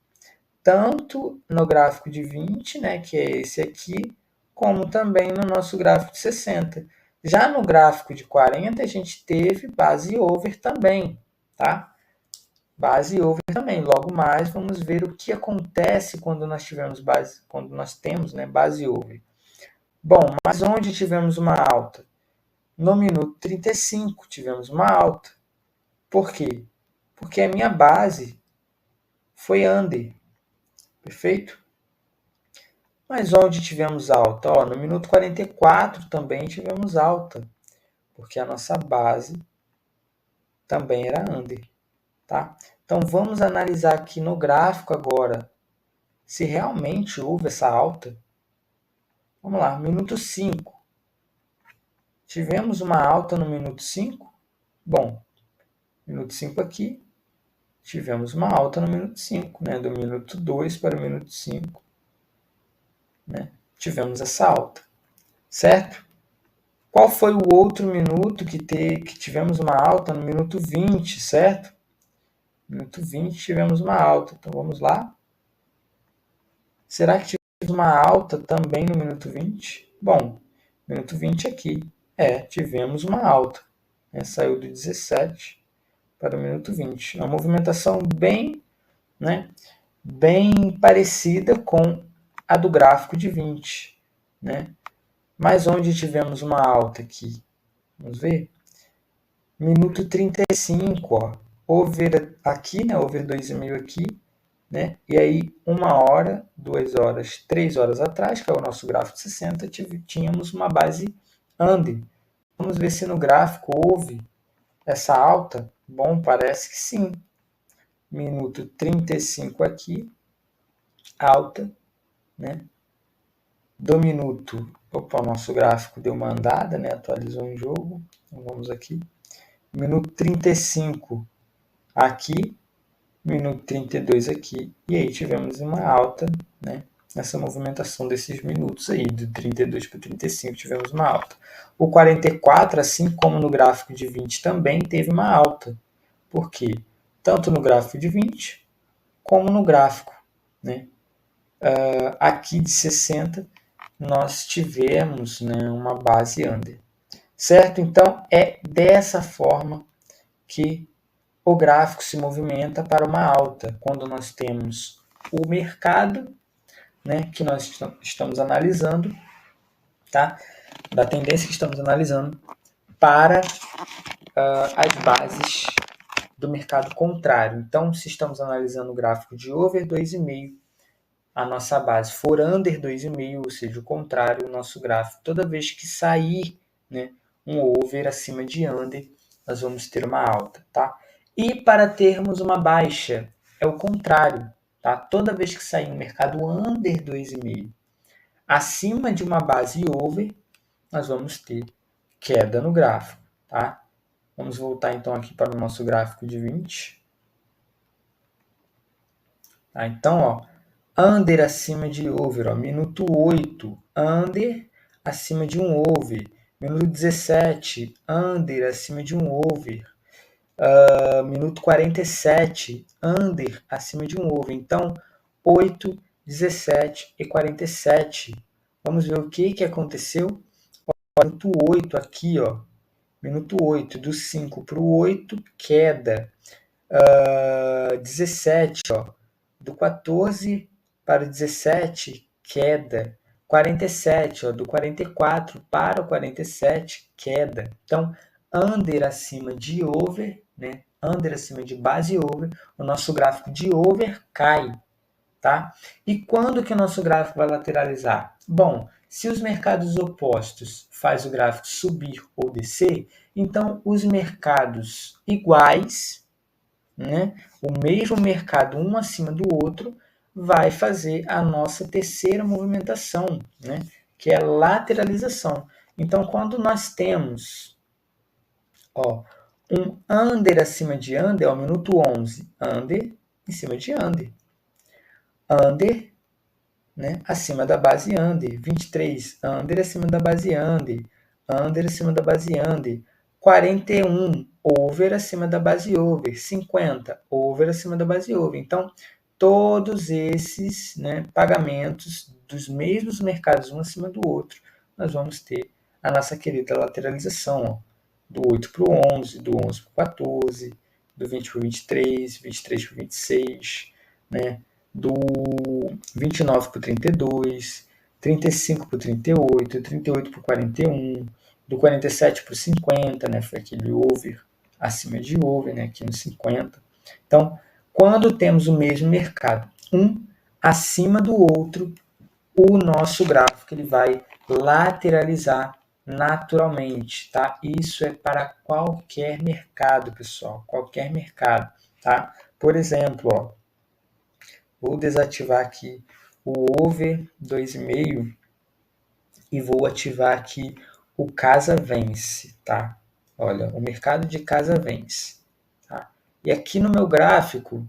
tanto no gráfico de 20, né, que é esse aqui, como também no nosso gráfico de 60. Já no gráfico de 40, a gente teve base over também, tá? Base over também. Logo mais, vamos ver o que acontece quando nós tivemos base, quando nós temos, né, base over. Bom, mas onde tivemos uma alta? No minuto 35 tivemos uma alta. Por quê? Porque a minha base foi under. Perfeito? Mas onde tivemos alta? Ó, no minuto 44 também tivemos alta. Porque a nossa base também era under. Tá? Então vamos analisar aqui no gráfico agora se realmente houve essa alta. Vamos lá, minuto 5. Tivemos uma alta no minuto 5? Bom, minuto 5 aqui, tivemos uma alta no minuto 5, né? Do minuto 2 para o minuto 5. Né? Tivemos essa alta, certo? Qual foi o outro minuto que tivemos uma alta? No minuto 20, certo? Minuto 20 tivemos uma alta. Então vamos lá. Será que tivemos uma alta também no minuto 20? Bom, minuto 20 aqui. Tivemos uma alta. Né? Saiu do 17 para o minuto 20. Uma movimentação bem, né, bem parecida com a do gráfico de 20. Né? Mas onde tivemos uma alta aqui? Vamos ver? Minuto 35, ó. Over aqui, né? Over 2,5 aqui. Né? E aí, 1 hora, 2 horas, 3 horas atrás, que é o nosso gráfico de 60, tínhamos uma base under. Vamos ver se no gráfico houve essa alta. Bom, parece que sim. Minuto 35 aqui, alta, né? Do minuto, opa, o nosso gráfico deu uma andada, né? Atualizou um jogo. Então vamos aqui. Minuto 35 aqui, minuto 32 aqui, e aí tivemos uma alta, né? Nessa movimentação desses minutos aí, do 32 para 35 tivemos uma alta. O 44, assim como no gráfico de 20, também teve uma alta. Por quê? Tanto no gráfico de 20, como no gráfico, né? Aqui de 60, nós tivemos, né, uma base under. Certo? Então, é dessa forma que o gráfico se movimenta para uma alta, quando nós temos o mercado, né, que nós estamos analisando, tá? Da tendência que estamos analisando, para as bases do mercado contrário. Então, se estamos analisando o gráfico de over 2,5, a nossa base for under 2,5, ou seja, o contrário, o nosso gráfico, toda vez que sair, né, um over acima de under, nós vamos ter uma alta, tá? E para termos uma baixa, é o contrário. tá? Toda vez que sair um mercado under 2,5, acima de uma base over, nós vamos ter queda no gráfico, tá? Vamos voltar então aqui para o nosso gráfico de 20. Tá? Então, ó, under acima de over, ó, minuto 8, under acima de um over. Minuto 17, under acima de um over. Minuto 47, under acima de um over. Então, 8, 17 e 47. Vamos ver o que aconteceu. Minuto 8 aqui, ó. Minuto 8, do 5 para o 8, queda. 17, ó. Do 14 para o 17, queda. 47, ó. Do 44 para o 47, queda. Então, under acima de over, né? Under acima de base over, o nosso gráfico de over cai, tá? E quando que o nosso gráfico vai lateralizar? Bom, se os mercados opostos faz o gráfico subir ou descer, então os mercados iguais, né, o mesmo mercado um acima do outro, vai fazer a nossa terceira movimentação, né, que é a lateralização. Então, quando nós temos, ó, um under acima de under, ó, minuto 11, under em cima de under. Under, né, acima da base under. 23, under acima da base under. Under acima da base under. 41, over acima da base over. 50, over acima da base over. Então, todos esses, né, pagamentos dos mesmos mercados, um acima do outro, nós vamos ter a nossa querida lateralização, ó, do 8 para o 11, do 11 para o 14, do 20 para o 23, 23 para o 26, né, do 29 para o 32, 35 para o 38, 38 para o 41, do 47 para o 50, né, foi aquele over acima de over, né, aqui no 50. Então, quando temos o mesmo mercado, um acima do outro, o nosso gráfico ele vai lateralizar naturalmente, tá? Isso é para qualquer mercado, pessoal, qualquer mercado, tá? Por exemplo, ó, vou desativar aqui o over 2,5 e vou ativar aqui o casa vence, tá? Olha, o mercado de casa vence, tá? E aqui no meu gráfico,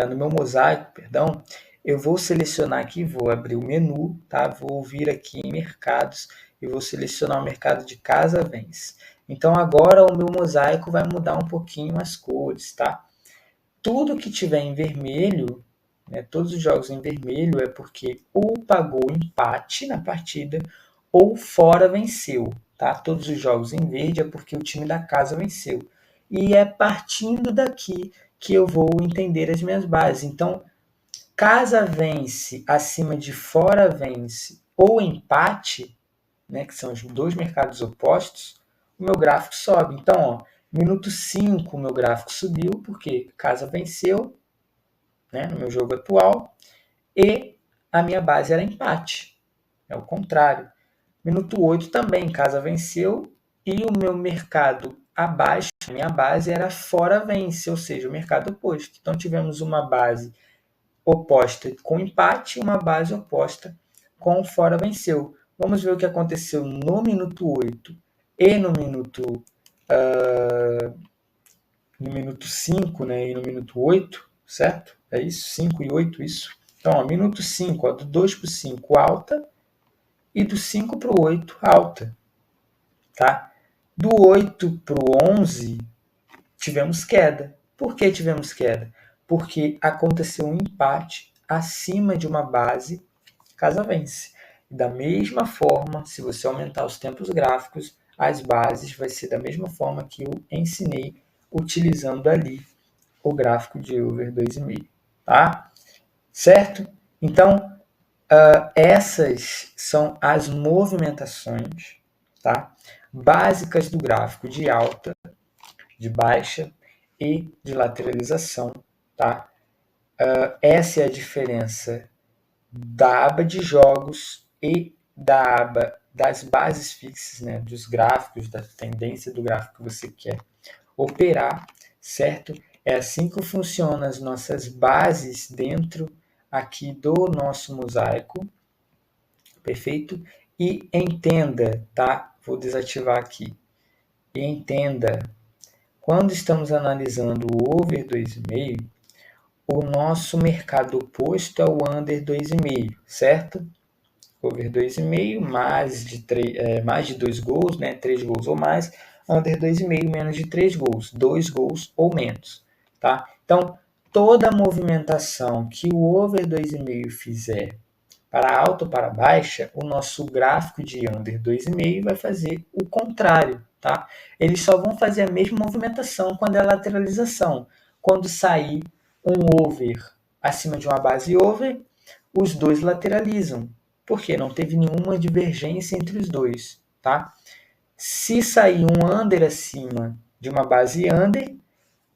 no meu mosaico, perdão, eu vou selecionar aqui, vou abrir o menu, tá? Vou vir aqui em mercados e vou selecionar o mercado de casa vence. Então agora o meu mosaico vai mudar um pouquinho as cores, tá? Tudo que tiver em vermelho, né, todos os jogos em vermelho é porque ou pagou empate na partida ou fora venceu, tá? Todos os jogos em verde é porque o time da casa venceu. E é partindo daqui que eu vou entender as minhas bases. Então, casa vence acima de fora vence ou empate, né, que são os dois mercados opostos, o meu gráfico sobe. Então, ó, minuto 5 o meu gráfico subiu, porque casa venceu, né, no meu jogo atual, e a minha base era empate. É o contrário. Minuto 8 também, casa venceu, e o meu mercado abaixo, a minha base era fora vence, ou seja, o mercado oposto. Então tivemos uma base oposta com empate e uma base oposta com fora venceu. Vamos ver o que aconteceu no minuto 8 e no minuto 5, né, e no minuto 8, certo? É isso? 5 e 8, isso. Então, ó, minuto 5, ó, do 2 para o 5, alta, e do 5 para o 8, alta. Tá? Do 8 para o 11, tivemos queda. Por que tivemos queda? Porque aconteceu um empate acima de uma base casa vence. Da mesma forma, se você aumentar os tempos gráficos, as bases vai ser da mesma forma que eu ensinei utilizando ali o gráfico de over 2,5, tá? Certo? Então, essas são as movimentações, tá, básicas do gráfico de alta, de baixa e de lateralização, tá? Essa é a diferença da aba de jogos e da aba das bases fixas, né, dos gráficos, da tendência do gráfico que você quer operar, certo? É assim que funcionam as nossas bases dentro aqui do nosso mosaico, perfeito? E entenda, tá? Vou desativar aqui. E entenda, quando estamos analisando o over 2,5, o nosso mercado oposto é o under 2,5, certo? Over 2,5, mais de 2 gols, né? 3 gols ou mais. Under 2,5, menos de 3 gols, 2 gols ou menos, tá? Então, toda a movimentação que o over 2,5 fizer para alta ou para baixa, o nosso gráfico de under 2,5 vai fazer o contrário, tá? Eles só vão fazer a mesma movimentação quando é lateralização. Quando sair um over acima de uma base over, os dois lateralizam, porque não teve nenhuma divergência entre os dois, tá? Se sair um under acima de uma base under,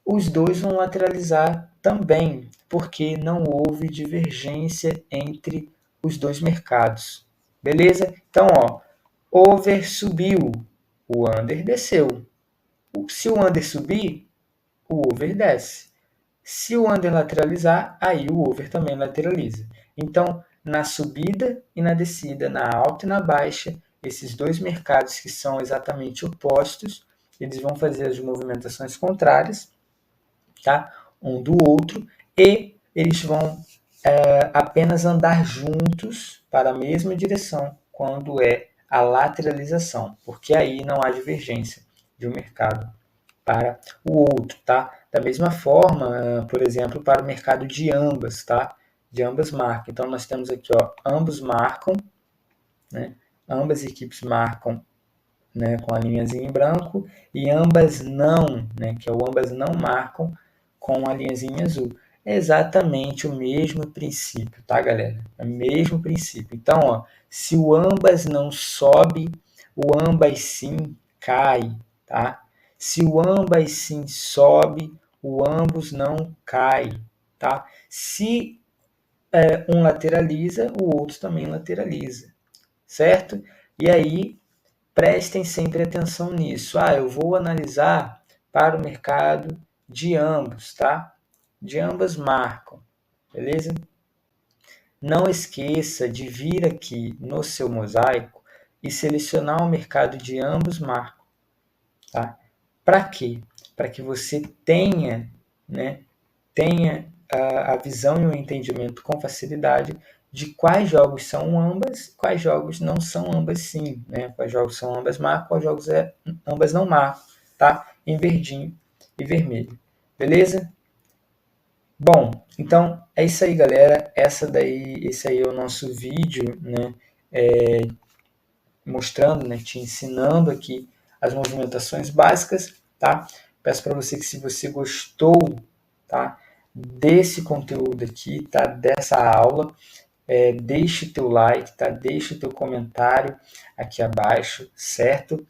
os dois vão lateralizar também, porque não houve divergência entre os dois mercados. Beleza? Então, ó, over subiu, o under desceu. Se o under subir, o over desce. Se o under lateralizar, aí o over também lateraliza. Então, na subida e na descida, na alta e na baixa, esses dois mercados que são exatamente opostos, eles vão fazer as movimentações contrárias, tá? Um do outro, e eles vão apenas andar juntos para a mesma direção quando é a lateralização, porque aí não há divergência de um mercado para o outro, tá? Da mesma forma, por exemplo, para o mercado de ambas, tá? De ambas marcam. Então nós temos aqui, ó, ambos marcam, né? Ambas equipes marcam, né, com a linhazinha em branco, e ambas não, né, que é o ambas não marcam com a linhazinha azul. É exatamente o mesmo princípio, tá, galera? É o mesmo princípio. Então, ó, se o ambas não sobe, o ambas sim cai, tá? Se o ambas sim sobe, o ambos não cai, tá? Se um lateraliza, o outro também lateraliza, certo? E aí, prestem sempre atenção nisso. Eu vou analisar para o mercado de ambos, tá? De ambas marcam, beleza? Não esqueça de vir aqui no seu mosaico e selecionar o mercado de ambos marcam, tá? Para quê? Para que você tenha, né, tenha a visão e o entendimento com facilidade de quais jogos são ambas, quais jogos não são ambas sim, né? Quais jogos são ambas marcam, quais jogos ambas não marcam, tá? Em verdinho e vermelho, beleza? Bom, então é isso aí, galera. Esse aí é o nosso vídeo, né? Mostrando, né? Te ensinando aqui as movimentações básicas, tá? Peço para você que se você gostou, tá? Desse conteúdo aqui, tá? Dessa aula, deixe teu like, tá? Deixe teu comentário aqui abaixo, certo?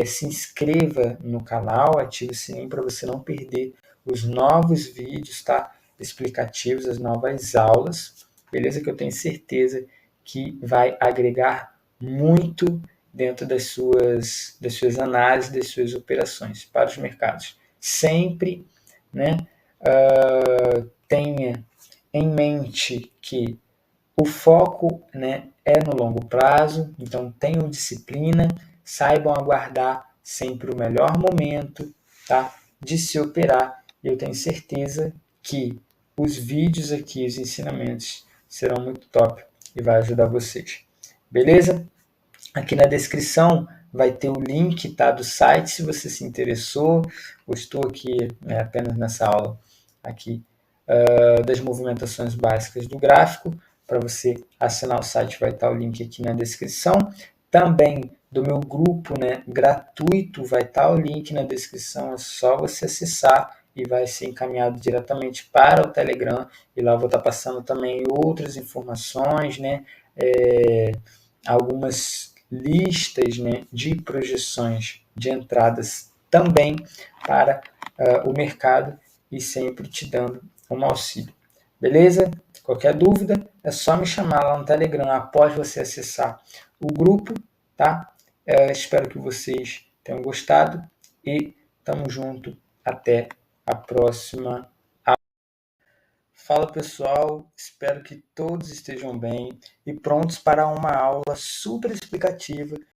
Se inscreva no canal, ative o sininho para você não perder os novos vídeos, tá? Explicativos, as novas aulas, beleza? Que eu tenho certeza que vai agregar muito dentro das suas análises, das suas operações para os mercados. Sempre, né? Tenha em mente que o foco, né, é no longo prazo, então tenham disciplina, saibam aguardar sempre o melhor momento, tá, de se operar. Eu tenho certeza que os vídeos aqui, os ensinamentos serão muito top e vai ajudar vocês. Beleza? Aqui na descrição vai ter o link, tá, do site, se você se interessou, gostou aqui, né, apenas nessa aula aqui das movimentações básicas do gráfico. Para você assinar o site vai estar o link aqui na descrição. Também do meu grupo, né, gratuito, vai estar o link na descrição, é só você acessar e vai ser encaminhado diretamente para o Telegram, e lá eu vou estar passando também outras informações, né, algumas listas, né, de projeções de entradas também para o mercado, e sempre te dando um auxílio. Beleza? Qualquer dúvida é só me chamar lá no Telegram após você acessar o grupo, tá? Espero que vocês tenham gostado e tamo junto. Até a próxima. Fala pessoal, espero que todos estejam bem e prontos para uma aula super explicativa